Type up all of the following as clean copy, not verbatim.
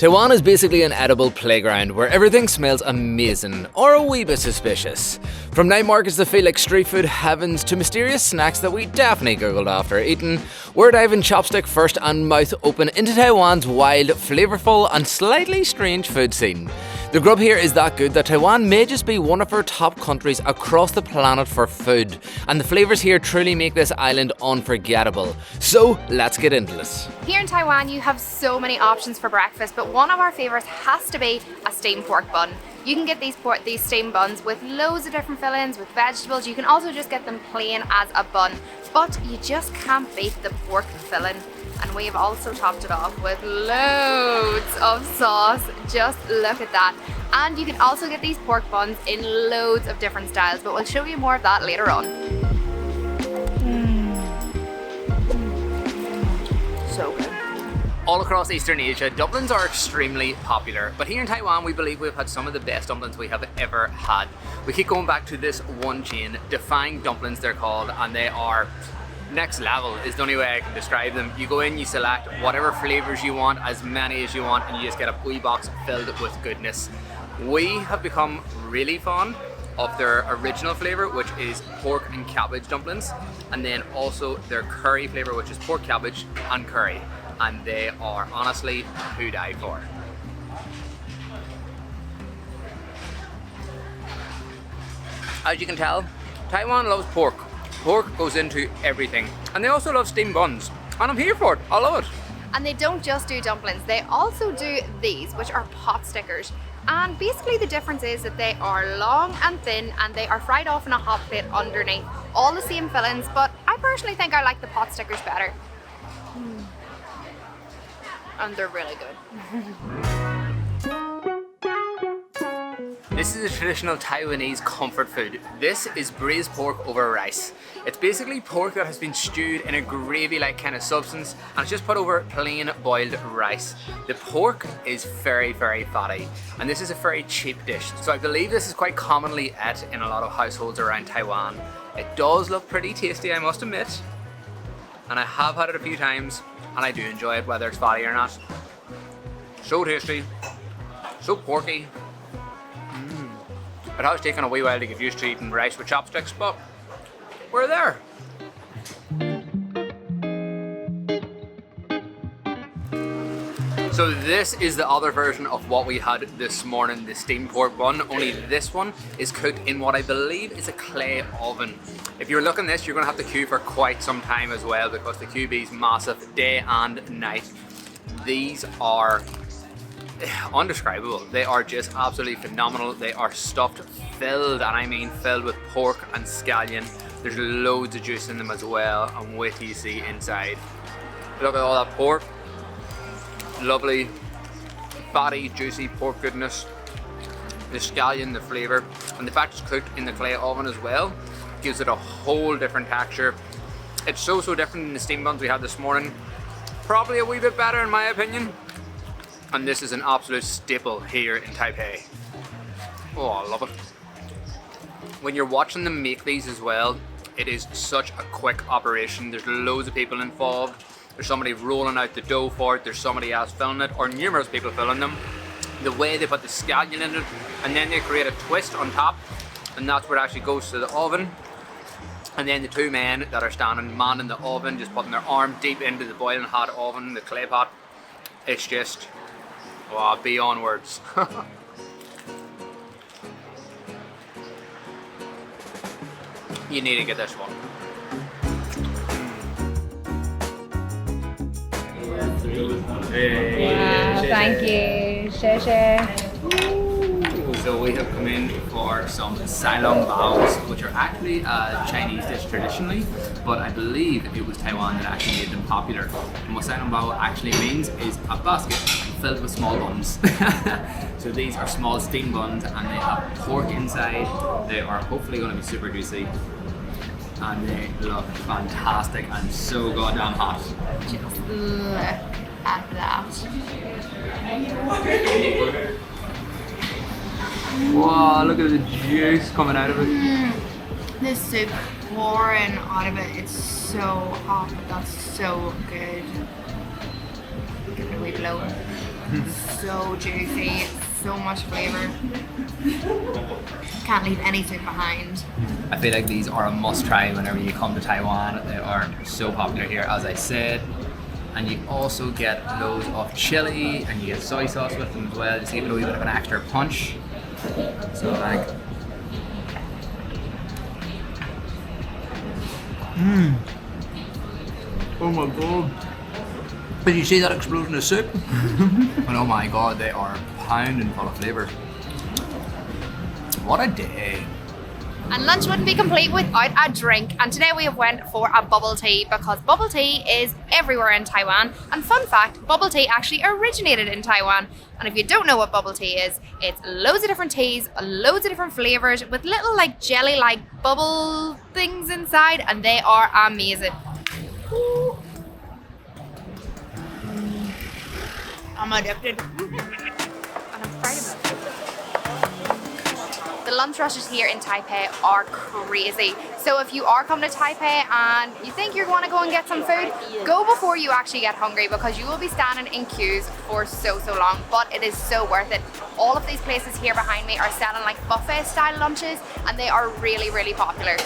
Taiwan is basically an edible playground where everything smells amazing, or a wee bit suspicious. From night markets that feel like street food heavens to mysterious snacks that we definitely googled after eating, we're diving chopstick first and mouth open into Taiwan's wild, flavourful and slightly strange food scene. The grub here is that good that Taiwan may just be one of our top countries across the planet for food, and the flavours here truly make this island unforgettable. So let's get into this. Here in Taiwan you have so many options for breakfast, but one of our favourites has to be a steamed pork bun. You can get these steamed buns with loads of different fillings, with vegetables. You can also just get them plain as a bun, but you just can't beat the pork filling. And we have also topped it off with loads of sauce. Just look at that. And you can also get these pork buns in loads of different styles, but we'll show you more of that later on. So good. All across Eastern Asia, dumplings are extremely popular, but here in Taiwan we believe we've had some of the best dumplings we have ever had. We keep going back to this one chain, Defying Dumplings they're called, and they are next level is the only way I can describe them. You go in, you select whatever flavours you want, as many as you want, and you just get a wee box filled with goodness. We have become really fond of their original flavour, which is pork and cabbage dumplings, and then also their curry flavour, which is pork, cabbage and curry, and they are honestly who die for. As you can tell, Taiwan loves pork. Pork goes into everything, and they also love steamed buns, and I'm here for it. I love it. And they don't just do dumplings, they also do these, which are pot stickers. And basically the difference is that they are long and thin, and they are fried off in a hot plate underneath. All the same fillings, but I personally think I like the pot stickers better. And they're really good. This is a traditional Taiwanese comfort food. This is braised pork over rice. It's basically pork that has been stewed in a gravy-like kind of substance, and it's just put over plain boiled rice. The pork is very, very fatty, and this is a very cheap dish. So I believe this is quite commonly ate in a lot of households around Taiwan. It does look pretty tasty, I must admit, and I have had it a few times, and I do enjoy it, whether it's fatty or not. So tasty, so porky. It has taken a wee while to get used to eating rice with chopsticks, but we're there. So this is the other version of what we had this morning, the steamed pork bun, only this one is cooked in what I believe is a clay oven. If you're looking at this, you're going to have to queue for quite some time as well, because the QB is massive day and night. These are undescribable. They are just absolutely phenomenal. They are stuffed, filled, and I mean filled with pork and scallion. There's loads of juice in them as well, and wait till you see inside. Look at all that pork. Lovely, fatty, juicy pork goodness. The scallion, the flavour, and the fact it's cooked in the clay oven as well gives it a whole different texture. It's so different than the steamed buns we had this morning. Probably a wee bit better in my opinion. And this is an absolute staple here in Taipei. Oh, I love it. When you're watching them make these as well, it is such a quick operation. There's loads of people involved. There's somebody rolling out the dough for it. There's somebody else filling it, or numerous people filling them. The way they put the scallion in it, and then they create a twist on top, and that's where it actually goes to the oven. And then the two men that are standing manning the oven, just putting their arm deep into the boiling hot oven, the clay pot. It's just, wow, beyond words. You need to get this one. Wow, thank you. So we have come in for some Silong Baos, which are actually a Chinese dish traditionally, but I believe it was Taiwan that actually made them popular. And what Silong Bao actually means is a basket filled with small buns. So these are small steamed buns, and they have pork inside. They are hopefully going to be super juicy, and they look fantastic and so goddamn hot. Just look at that. Wow, look at the juice coming out of it. This soup pouring out of it, it's so hot, but that's so good. Give it a wee blow. So juicy, so much flavour. Can't leave anything behind. I feel like these are a must try whenever you come to Taiwan. They are so popular here, as I said. And you also get loads of chili and you get soy sauce with them as well, just give it a wee bit of an extra punch. So like, oh my god. Did you see that explosion of soup? And oh my god, they are pounding full of flavour. What a day. And lunch wouldn't be complete without a drink. And today we have went for a bubble tea because bubble tea is everywhere in Taiwan. And fun fact, bubble tea actually originated in Taiwan. And if you don't know what bubble tea is, it's loads of different teas, loads of different flavors with little like jelly-like bubble things inside, and they are amazing. Ooh. I'm addicted. And I'm afraid of it. The lunch rushes here in Taipei are crazy. So if you are coming to Taipei and you think you're going to go and get some food, go before you actually get hungry because you will be standing in queues for so long, but it is so worth it. All of these places here behind me are selling like buffet style lunches and they are really popular.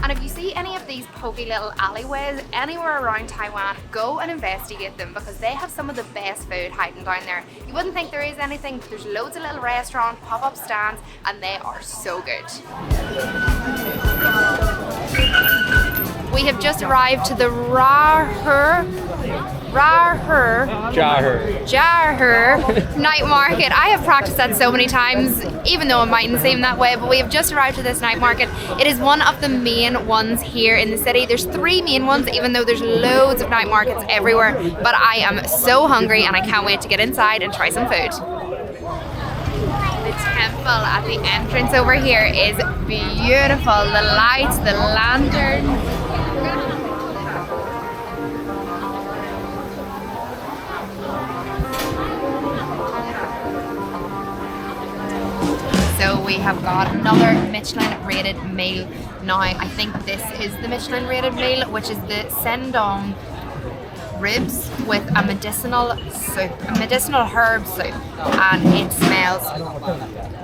And if you see any of these pokey little alleyways anywhere around Taiwan, go and investigate them because they have some of the best food hiding down there. You wouldn't think there is anything. There's loads of little restaurants, pop-up stands, and they are so good. We have just arrived to the Jarher night market. I have practiced that so many times, even though it mightn't seem that way, but we have just arrived to this night market. It is one of the main ones here in the city. There's 3 main ones, even though there's loads of night markets everywhere, but I am so hungry and I can't wait to get inside and try some food. The temple at the entrance over here is beautiful. The lights, the lanterns. So we have got another Michelin rated meal. Now I think this is the Michelin rated meal, which is the Sendong ribs with a medicinal soup, a medicinal herb soup, and it smells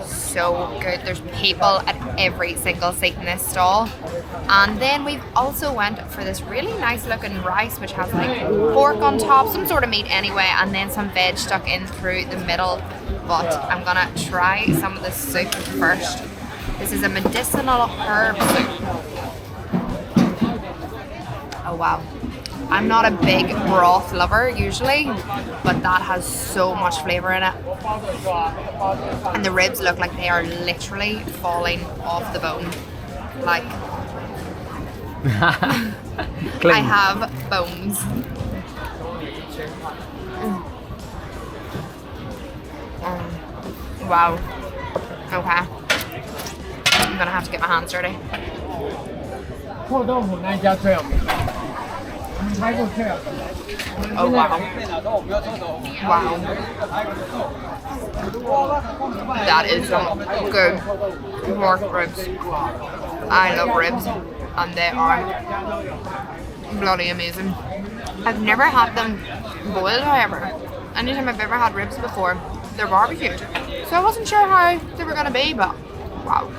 so good. There's people at every single seat in this stall. And then we've also went for this really nice looking rice which has like pork on top, some sort of meat anyway, and then some veg stuck in through the middle. But I'm gonna try some of the soup first. This is a medicinal herb soup. Oh wow. I'm not a big broth lover usually, but that has so much flavour in it. And the ribs look like they are literally falling off the bone. Like, I have bones. Wow. Okay. I'm gonna have to get my hands dirty. Oh wow. Wow. That is some good pork ribs. I love ribs and they are bloody amazing. I've never had them boiled, however. Anytime I've ever had ribs before, they're barbecued. So I wasn't sure how they were gonna be, but wow.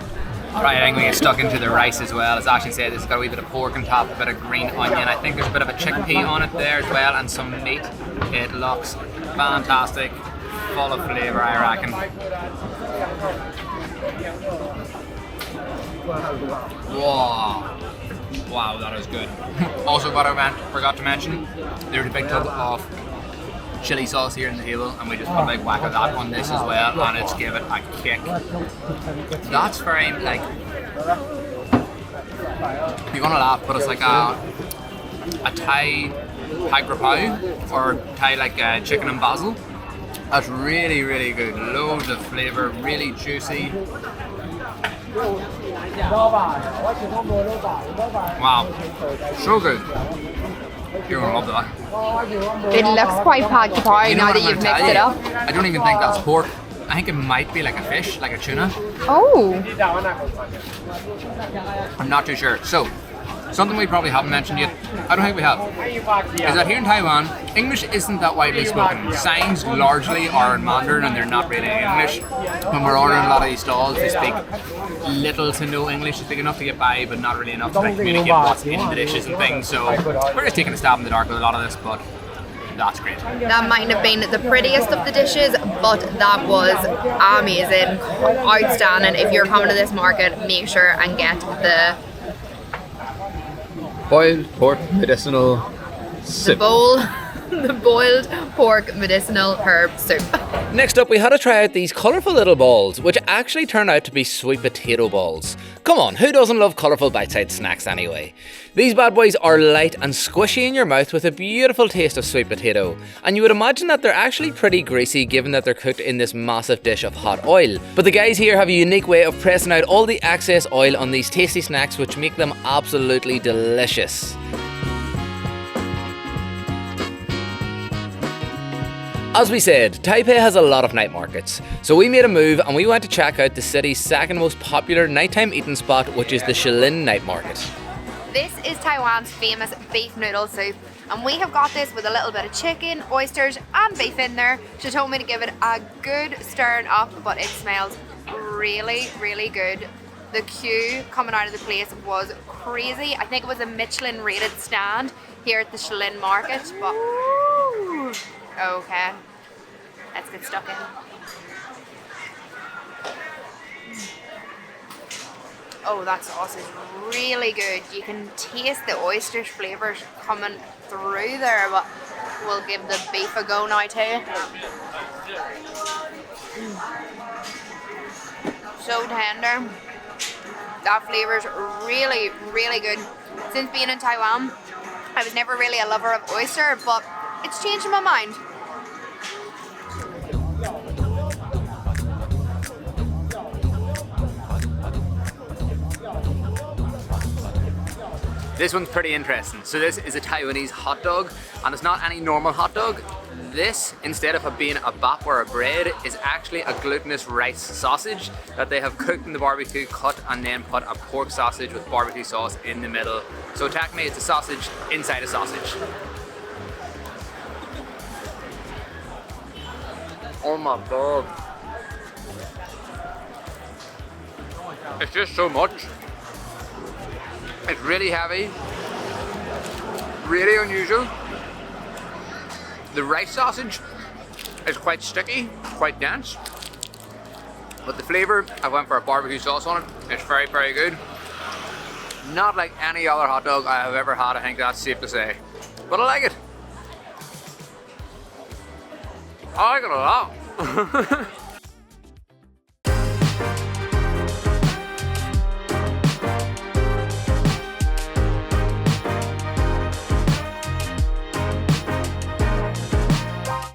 Right, I think we get stuck into the rice as well. As Ashley said, it's got a wee bit of pork on top, a bit of green onion. I think there's a bit of a chickpea on it there as well, and some meat. It looks fantastic, full of flavour, I reckon. Wow, wow, that is good. Also, what I forgot to mention, there's a big tub of chili sauce here in the table, and we just put a big whack of that on this as well, and it's give it a kick. That's very like, you're gonna laugh, but it's like a Thai grapau or Thai like chicken and basil. That's really good. Loads of flavour, really juicy. Wow, so good. You're gonna love that. It looks quite pad thai now that you've mixed it up. I don't even think that's pork. I think it might be like a fish, like a tuna. Oh. I'm not too sure. So, something we probably haven't mentioned yet, I don't think we have, is that here in Taiwan, English isn't that widely spoken. Signs largely are in Mandarin and they're not really English. When we're ordering a lot of these stalls, they speak little to no English. They speak enough to get by, but not really enough to like, communicate what's in the dishes and things. So we're just taking a stab in the dark with a lot of this, but that's great. That mightn't have been the prettiest of the dishes, but that was amazing, outstanding. If you're coming to this market, make sure and get the boiled pork medicinal soup. The boiled pork medicinal herb soup. Next up, we had to try out these colourful little balls, which actually turned out to be sweet potato balls. Come on, who doesn't love colourful bite-sized snacks anyway? These bad boys are light and squishy in your mouth with a beautiful taste of sweet potato. And you would imagine that they're actually pretty greasy given that they're cooked in this massive dish of hot oil. But the guys here have a unique way of pressing out all the excess oil on these tasty snacks, which make them absolutely delicious. As we said, Taipei has a lot of night markets, so we made a move and we went to check out the city's second most popular nighttime eating spot, which is the Shilin Night Market. This is Taiwan's famous beef noodle soup, and we have got this with a little bit of chicken, oysters and beef in there. She told me to give it a good stirring up, but it smells really, really good. The queue coming out of the place was crazy. I think it was a Michelin rated stand here at the Shilin Market, but okay, let's get stuck in. Oh, that sauce is really good. You can taste the oyster flavours coming through there, but we'll give the beef a go now too. So tender. That flavour's really, really good. Since being in Taiwan, I was never really a lover of oyster, but it's changing my mind. This one's pretty interesting. So this is a Taiwanese hot dog, and it's not any normal hot dog. This, instead of it being a bap or a bread, is actually a glutinous rice sausage that they have cooked in the barbecue, cut and then put a pork sausage with barbecue sauce in the middle. So technically it's a sausage inside a sausage. Oh my god. It's just so much. It's really heavy, really unusual. The rice sausage is quite sticky, quite dense, but the flavour, I went for a barbecue sauce on it. It's very, very good. Not like any other hot dog I have ever had, I think that's safe to say. But I like it. I like it a lot.